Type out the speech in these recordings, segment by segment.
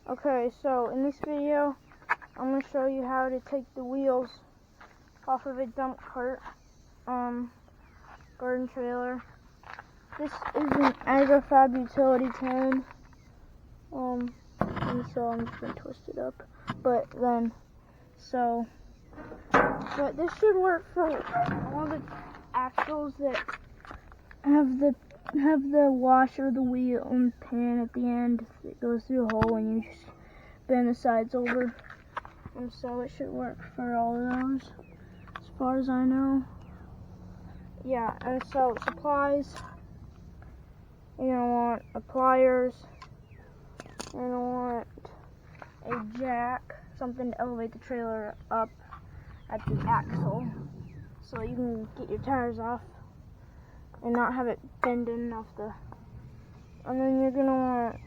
Okay, so in this video, I'm going to show you how to take the wheels off of a dump cart, garden trailer. This is an AgriFab Utility 10, and so I'm just going to twist it up, but this should work for all the axles that have the washer of the wheel and pin at the end that goes through a hole and you just bend the sides over, and so it should work for all of those as far as I know. Yeah, and so supplies, you're gonna want pliers, you're gonna want a jack, something to elevate the trailer up at the axle so you can get your tires off and not have it bending off the. And then you're gonna want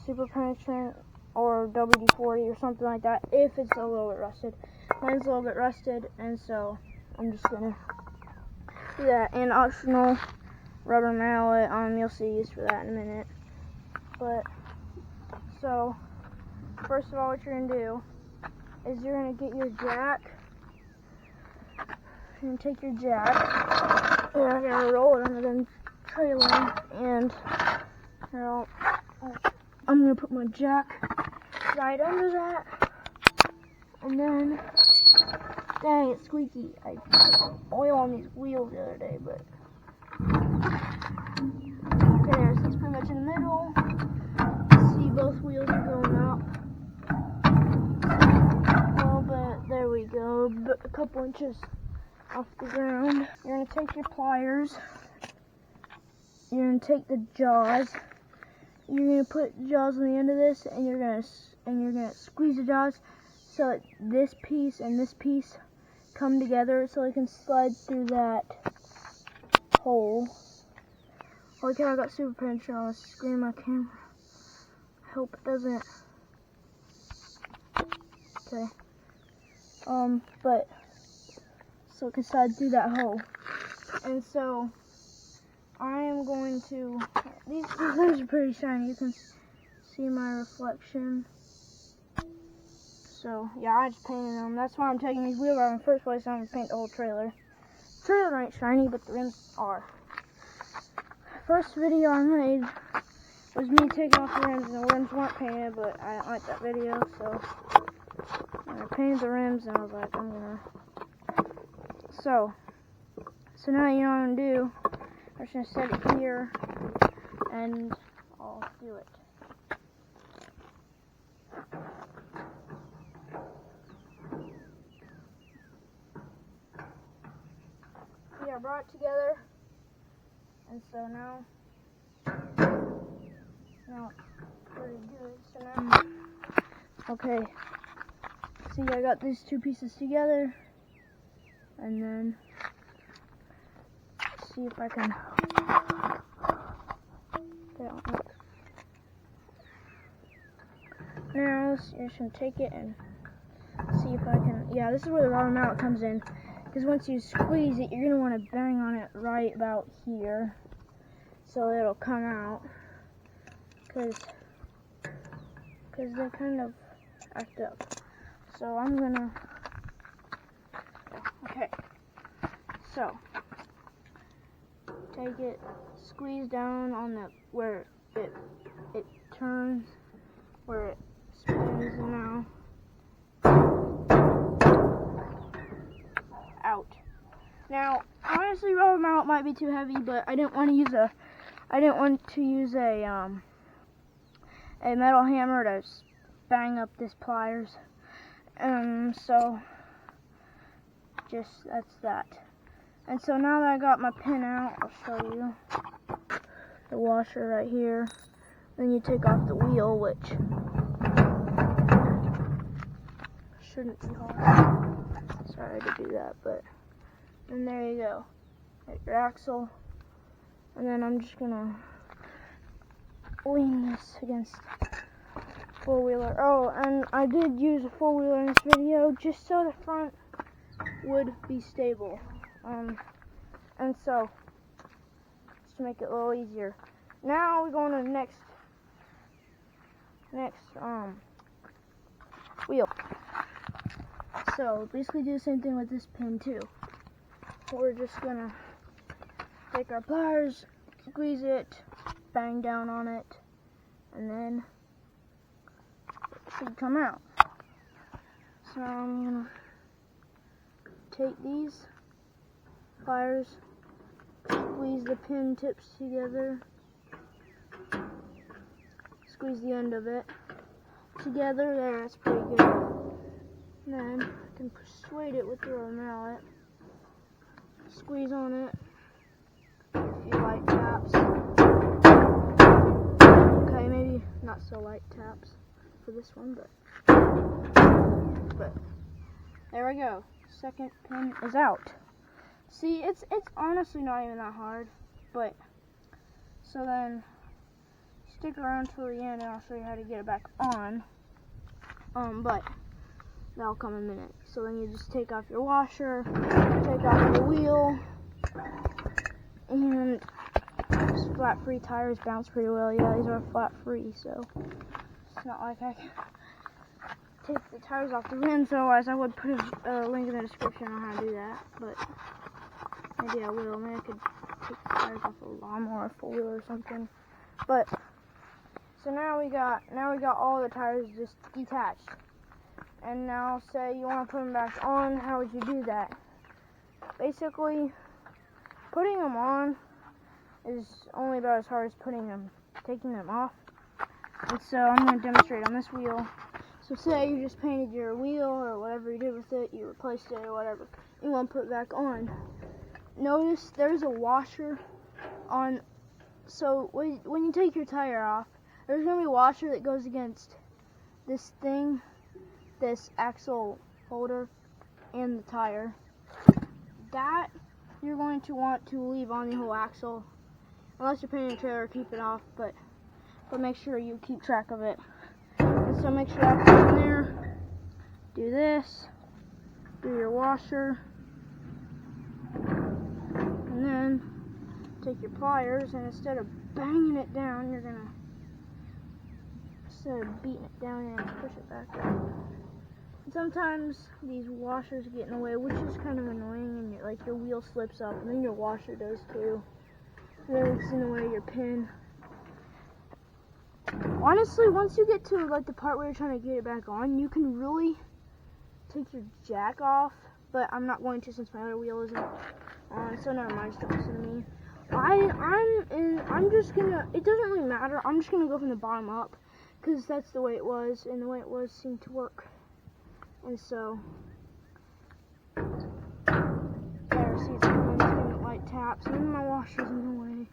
super penetrant or WD-40 or something like that if it's a little bit rusted. Mine's a little bit rusted, and so I'm just gonna do that. And optional rubber mallet. You'll see use for that in a minute. But so first of all, what you're gonna do is you're gonna get your jack. You're gonna take your jack. You're gonna roll it under the trailer, and I'm gonna put my jack right under that, and then, dang, it's squeaky. I put oil on these wheels the other day, but okay, so it's pretty much in the middle. See, both wheels are going up a little bit. There we go, but a couple inches off the ground. You're gonna take your pliers. You're gonna take the jaws. You're gonna put jaws on the end of this, and you're gonna squeeze the jaws so that this piece and this piece come together so it can slide through that hole. Holy cow, I got super penetrant on the screen of my camera. I hope it doesn't. Okay. But so it can slide through that hole. And so I am going to, these things are pretty shiny, you can see my reflection. So yeah, I just painted them. That's why I'm taking these wheels out in the first place. I'm going to paint the whole trailer. The trailer ain't shiny, but the rims are. First video I made was me taking off the rims, and the rims weren't painted, but I didn't like that video, so I painted the rims, and I was like, I'm gonna. So now you know what I'm gonna do. I'm just gonna set it here, and I'll do it. Yeah, I brought it together, and so now pretty good. So now, okay. See, I got these two pieces together, and then see if I can. Now you're just gonna take it and see if I can. Yeah, this is where the rubber mallet comes in, because once you squeeze it, you're gonna want to bang on it right about here, so it'll come out. Because they kind of act up. So I'm gonna. Okay. So take it, squeeze down on the where it turns, where it spins, and now out. Now, honestly, rubber mallet might be too heavy, but I didn't want to use a metal hammer to bang up this pliers. So that's that. And so now that I got my pin out, I'll show you the washer right here. Then you take off the wheel, which shouldn't be hard. Sorry to do that, but and there you go. At your axle. And then I'm just gonna lean this against four-wheeler. Oh, and I did use a four-wheeler in this video just so the front would be stable. And so just to make it a little easier. Now we're going to the next wheel. So basically do the same thing with this pin too. We're just gonna take our pliers, squeeze it, bang down on it, and then it should come out. So I'm gonna take these pliers, squeeze the pin tips together, squeeze the end of it together. There, that's pretty good. And then I can persuade it with the mallet. Squeeze on it. A few light taps. Okay, maybe not so light taps for this one, but there we go. Second pin is out. See, it's honestly not even that hard, but so then stick around till the end and I'll show you how to get it back on. But that'll come in a minute. So then you just take off your washer, take off the wheel, and these flat-free tires bounce pretty well. Yeah, these are flat-free, so it's not like I can take the tires off the rims. Otherwise, I would put a link in the description on how to do that. But maybe I will. Maybe I could take the tires off a lawnmower or four wheel or something. But so now we got all the tires just detached. And now say you want to put them back on, how would you do that? Basically, putting them on is only about as hard as taking them off. And so I'm going to demonstrate on this wheel. So say you just painted your wheel or whatever you did with it, you replaced it or whatever, you want to put it back on. Notice there's a washer on, so when you take your tire off, there's going to be a washer that goes against this thing, this axle holder, and the tire. That you're going to want to leave on the whole axle. Unless you're painting a trailer, keep it off, but make sure you keep track of it. And so make sure that's in there. Do this. Do your washer. And then take your pliers, and instead of banging it down, you're gonna, instead of beating it down, you're gonna push it back up. And sometimes these washers get in the way, which is kind of annoying, and like your wheel slips up, and then your washer does too. And then it's in the way of your pin. Honestly, once you get to like the part where you're trying to get it back on, you can really take your jack off, but I'm not going to since my other wheel isn't on, so never mind, just don't listen to me. I'm just gonna, it doesn't really matter, I'm just gonna go from the bottom up, because that's the way it was, and the way it was seemed to work. And so, there, see, it's getting light taps, and my washer's in the way.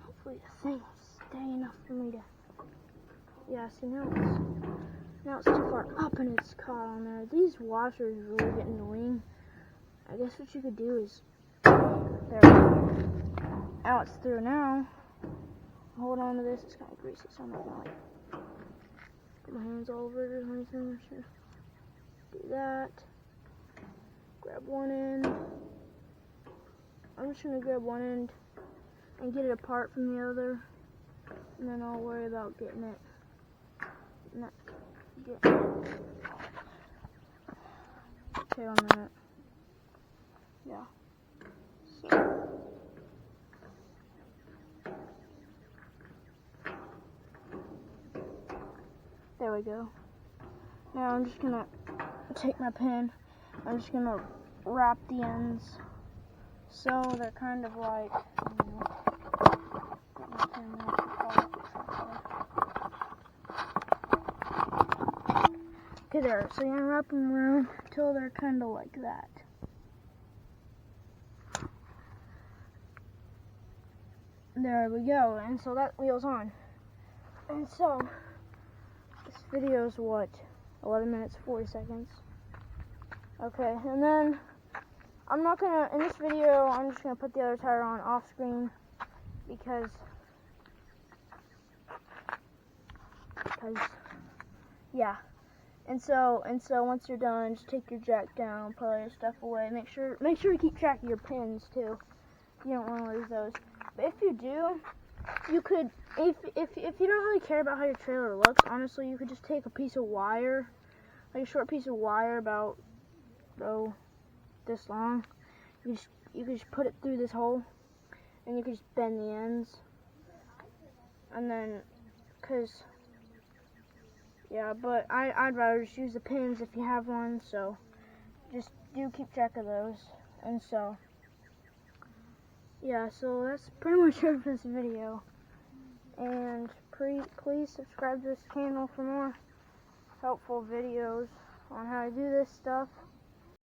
Hopefully the thing will stay enough for me to, yeah, see, now it's too far up and it's caught on there. These washers really get annoying. I guess what you could do is, there we go. Now it's through now. Hold on to this, it's kind of greasy, so I'm not gonna like put my hands all over it or anything. Sure. Do that. Grab one end. I'm just gonna grab one end and get it apart from the other, and then I'll worry about getting it. Okay, 1 minute. Yeah. So. There we go. Now I'm just gonna take my pen. I'm just gonna wrap the ends so they're kind of like, okay, there. So you're gonna wrap them around until they're kind of like that. There we go. And so that wheel's on. And so this video is what? 11 minutes 40 seconds. Okay, and then I'm not gonna, in this video, I'm just gonna put the other tire on off screen because yeah. And so once you're done, just take your jack down, put all your stuff away. Make sure you keep track of your pins too. you don't want to lose those. But if you do, you could, if you don't really care about how your trailer looks, honestly, you could just take a piece of wire, like a short piece of wire about, this long. You could just put it through this hole, and you could just bend the ends, and then, but I'd rather just use the pins if you have one, so just do keep track of those. And so, yeah, so that's pretty much it for this video. And please subscribe to this channel for more helpful videos on how to do this stuff.